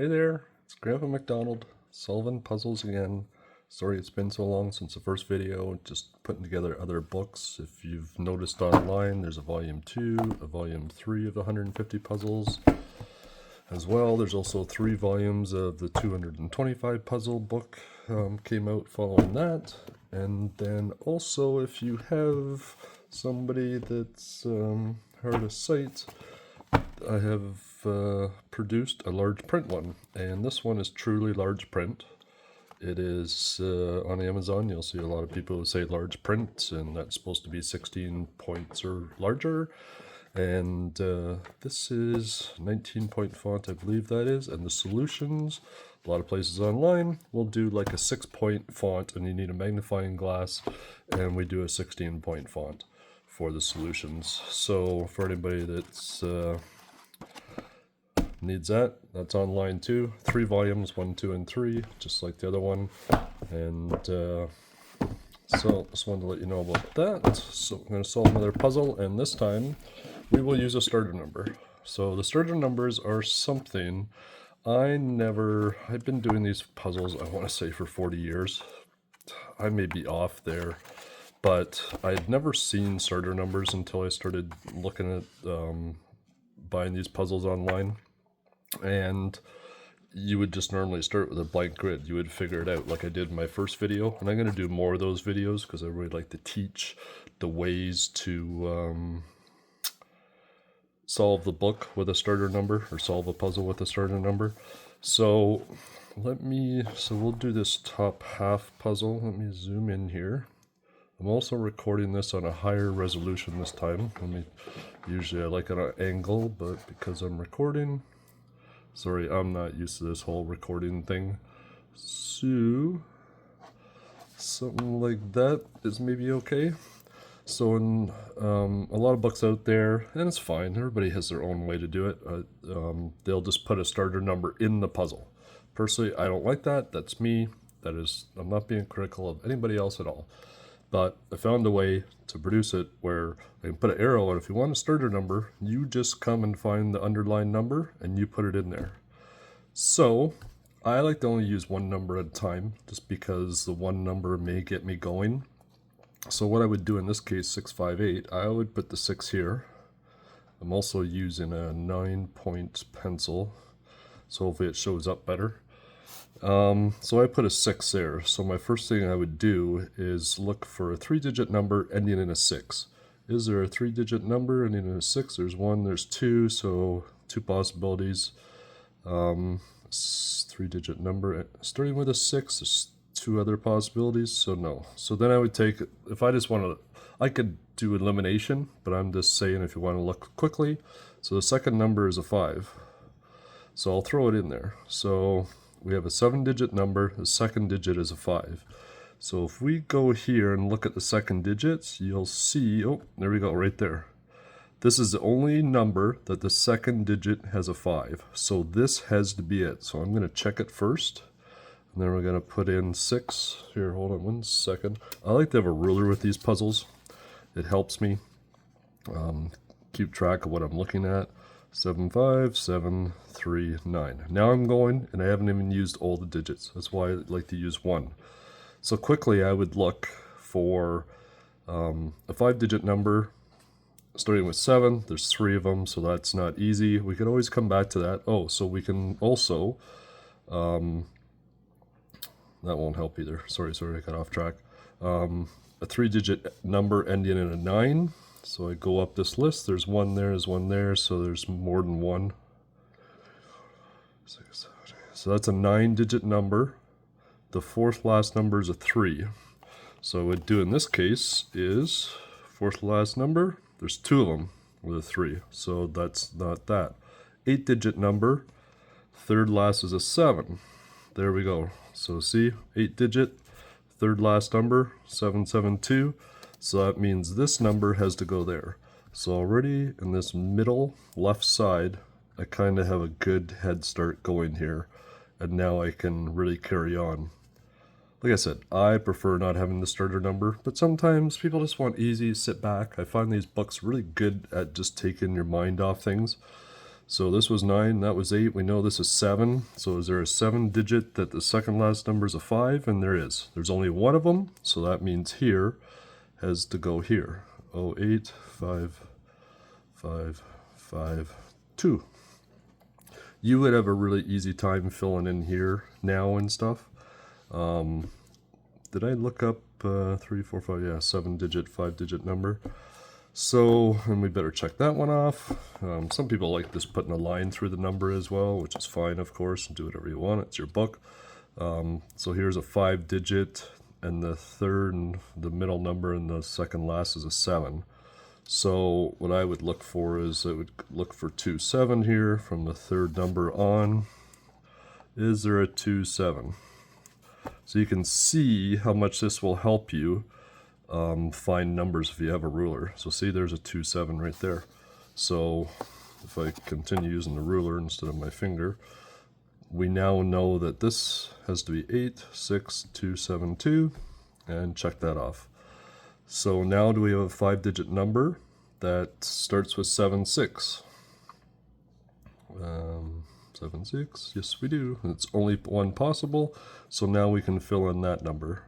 Hey there, it's Grandpa McDonald, solving puzzles again. Sorry it's been so long since the first video, just putting together other books. If you've noticed online, there's a volume 2, a volume 3 of the 150 puzzles. As well, there's also 3 volumes of the 225 puzzle book came out following that. And then also, if you have somebody that's hard of sight, I have produced a large print one, and this one is truly large print. It is on Amazon. You'll see a lot of people who say large print, and that's supposed to be 16 points or larger. And this is 19-point font, I believe that is. And the solutions, a lot of places online will do like a 6-point font, and you need a magnifying glass, and we do a 16-point font for the solutions. So for anybody that's needs that's online too. 3 volumes, 1, 2, and 3, just like the other one. And so just wanted to let you know about that. So I'm going to solve another puzzle, and this time we will use a starter number. So the starter numbers are something I've been doing these puzzles, I want to say, for 40 years. I may be off there, but I'd never seen starter numbers until I started looking at buying these puzzles online. And you would just normally start with a blank grid. You would figure it out like I did in my first video. And I'm going to do more of those videos because I really like to teach the ways to solve the book with a starter number, or solve a puzzle with a starter number. So we'll do this top half puzzle. Let me zoom in here. I'm also recording this on a higher resolution this time. Usually I like it on an angle, but because I'm recording, sorry, I'm not used to this whole recording thing. So something like that is maybe okay. So in a lot of books out there, and it's fine, everybody has their own way to do it, they'll just put a starter number in the puzzle. Personally, I don't like that. That's me. I'm not being critical of anybody else at all. But I found a way to produce it where I can put an arrow, and if you want a starter number, you just come and find the underlined number and you put it in there. So I like to only use one number at a time, just because the one number may get me going. So what I would do in this case, 658, I would put the 6 here. I'm also using a 9-point pencil, so hopefully it shows up better. So I put a 6 there. So my first thing I would do is look for a 3-digit number ending in a 6. Is there a 3-digit number ending in a 6? There's 1, there's 2, so 2 possibilities. 3-digit number starting with a 6, there's 2 other possibilities, so no. So then I would take, if I just want to, I could do elimination, but I'm just saying if you want to look quickly. So the second number is a 5. So I'll throw it in there. So we have a 7-digit number, the second digit is a 5. So if we go here and look at the second digits, you'll see, oh, there we go, right there. This is the only number that the second digit has a 5. So this has to be it. So I'm going to check it first. And then we're going to put in 6. Here, hold on 1 second. I like to have a ruler with these puzzles. It helps me keep track of what I'm looking at. 7, 5, 7, 3, 9. Now I'm going, and I haven't even used all the digits. That's why I like to use 1. So quickly I would look for a 5-digit number starting with 7. There's 3 of them, so that's not easy. We could always come back to that. Oh, so we can also, that won't help either. Sorry, I got off track. A 3-digit number ending in a 9. So I go up this list, there's 1 there, there's 1 there, so there's more than 1. So that's a 9-digit number. The 4th last number is a 3. So what I would do in this case is, 4th last number, there's 2 of them with a 3, so that's not that. 8-digit number, 3rd last is a 7. There we go. So see, 8-digit, 3rd last number, 772. So that means this number has to go there. So already in this middle left side, I kind of have a good head start going here. And now I can really carry on. Like I said, I prefer not having the starter number, but sometimes people just want easy, sit back. I find these books really good at just taking your mind off things. So this was 9, that was 8. We know this is 7. So is there a 7 digit that the second last number is a 5? And there is. There's only one of them, so that means here has to go here. 08 5 5 5 2. You would have a really easy time filling in here now and stuff. Did I look up 3, 4, 5? Yeah, 7 digit, 5 digit number. So, and we better check that one off. Some people like just putting a line through the number as well, which is fine, of course, and do whatever you want. It's your book. So here's a 5 digit, and the third and the middle number and the second last is a 7. So what I would look for is I would look for 2 7 here from the third number on. Is there a 2 7? So you can see how much this will help you find numbers if you have a ruler. So see, there's a 2 7 right there. So if I continue using the ruler instead of my finger, we now know that this has to be 8 6 2 7 2, and check that off. So now do we have a 5 digit number that starts with 7 6? 7 6, yes we do. It's only one possible, so now we can fill in that number.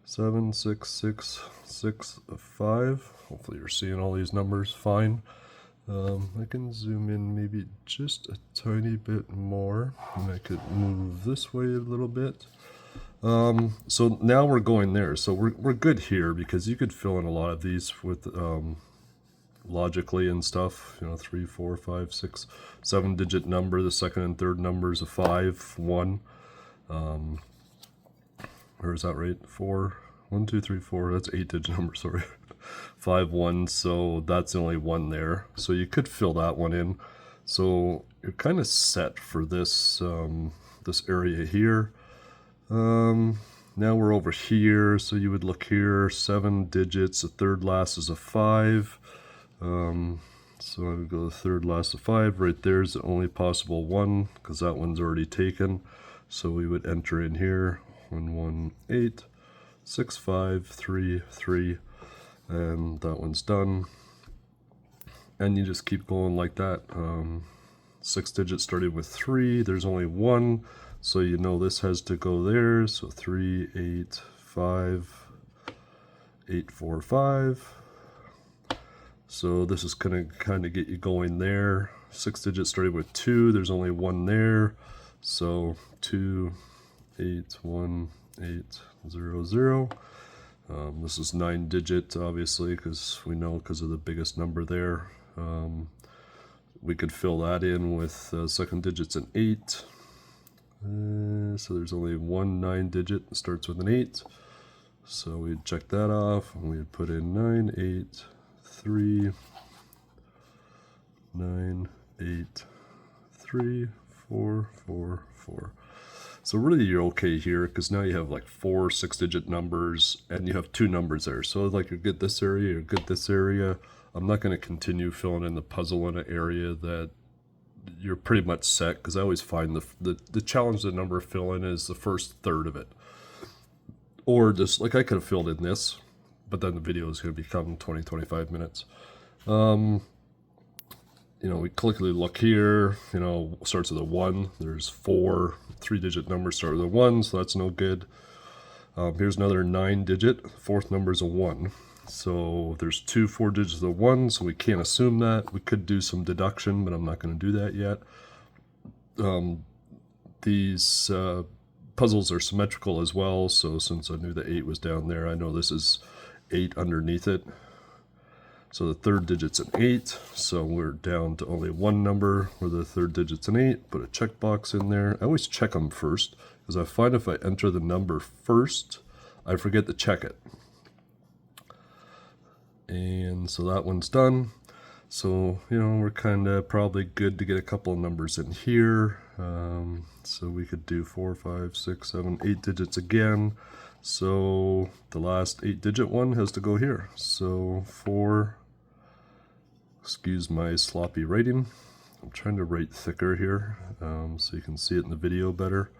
7 6 6 6 5. Hopefully you're seeing all these numbers fine. I can zoom in maybe just a tiny bit more, and I could move this way a little bit. So now we're going there. So we're good here because you could fill in a lot of these with logically and stuff. 3 4 5 6 7 digit number. The second and third number is a 5 1. Or is that right? 4 1 2 3 4. That's 8 digit number. Sorry. 5 1. So that's the only one there. So you could fill that one in. So you're kind of set for this this area here. Now we're over here, so you would look here, 7 digits, the third last is a 5. So I would go the third last of 5. Right there's the only possible one, because that one's already taken. So we would enter in here, 1 1 8 6 5 3 3, and that one's done. And you just keep going like that. 6 digits starting with 3, there's only one. So you know this has to go there. So 3 8 5 8 4 5. So this is gonna kind of get you going there. 6 digits starting with 2. There's only one there. So 2 8 1 8 0 0. This is 9 digit, obviously, because we know because of the biggest number there. We could fill that in with second digits an 8. So there's only one 9 digit that starts with an 8. So we'd check that off, and we'd put in 9 8 3 9 8 3 4 4 4. So really you're okay here, because now you have like 4 6-digit numbers, and you have 2 numbers there. So like you're good this area, you're good this area. I'm not going to continue filling in the puzzle in an area that you're pretty much set, because I always find the challenge the number fill in is the first third of it. Or just like I could have filled in this, but then the video is going to become 20-25 minutes. We quickly look here, starts with a 1. There's 4 3-digit numbers start with a 1, so that's no good. Here's another 9 digit, fourth number is a 1. So there's 2 4 digits of 1, so we can't assume that. We could do some deduction, but I'm not going to do that yet. These puzzles are symmetrical as well, so since I knew the 8 was down there, I know this is 8 underneath it. So the third digit's an 8, so we're down to only one number where the third digit's an 8. Put a checkbox in there. I always check them first, because I find if I enter the number first, I forget to check it. And so that one's done. So, we're kind of probably good to get a couple of numbers in here. So we could do 4, 5, 6, 7, 8 digits again. So the last 8-digit one has to go here. So 4, excuse my sloppy writing. I'm trying to write thicker here so you can see it in the video better.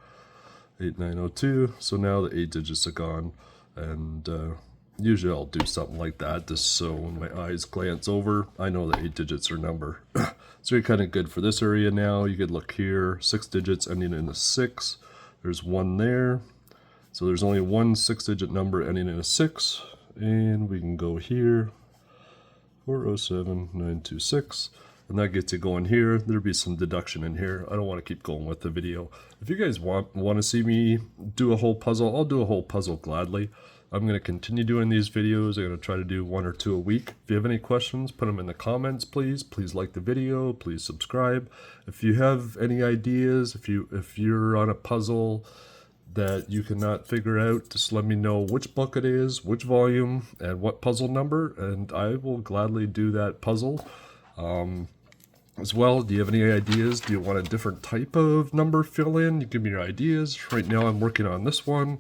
8902. So now the 8 digits are gone. And usually I'll do something like that just so when my eyes glance over, I know the 8 digits are number. So you're kind of good for this area now. You could look here, 6 digits ending in a 6. There's 1 there. So there's only one 6-digit number ending in a 6. And we can go here, 407926. And that gets it going here. There'll be some deduction in here. I don't want to keep going with the video. If you guys want to see me do a whole puzzle, I'll do a whole puzzle gladly. I'm going to continue doing these videos. I'm going to try to do 1 or 2 a week. If you have any questions, put them in the comments, please. Please like the video. Please subscribe. If you have any ideas, if you're on a puzzle that you cannot figure out, just let me know which book it is, which volume, and what puzzle number, and I will gladly do that puzzle. As well, do you have any ideas? Do you want a different type of number fill in? You give me your ideas. Right now I'm working on this one.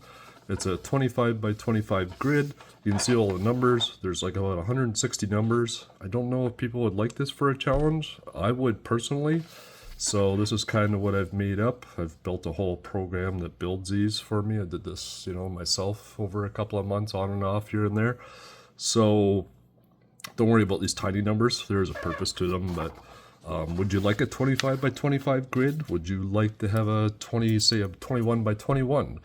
It's a 25 by 25 grid. You can see all the numbers. There's like about 160 numbers. I don't know if people would like this for a challenge. I would personally. So this is kind of what I've made up. I've built a whole program that builds these for me. I did this, myself over a couple of months on and off here and there. So don't worry about these tiny numbers. There's a purpose to them, but would you like a 25 by 25 grid? Would you like to have a 21 by 21?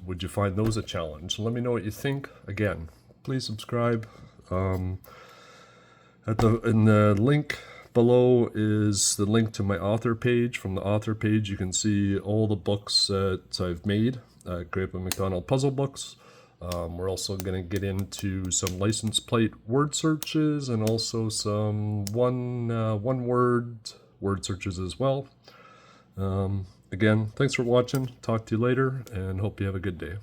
Would you find those a challenge? Let me know what you think. Again, please subscribe. In the link below is the link to my author page. From the author page, you can see all the books that I've made, Grandpa McDonald puzzle books. We're also going to get into some license plate word searches and also some one word word searches as well. Again, thanks for watching. Talk to you later and hope you have a good day.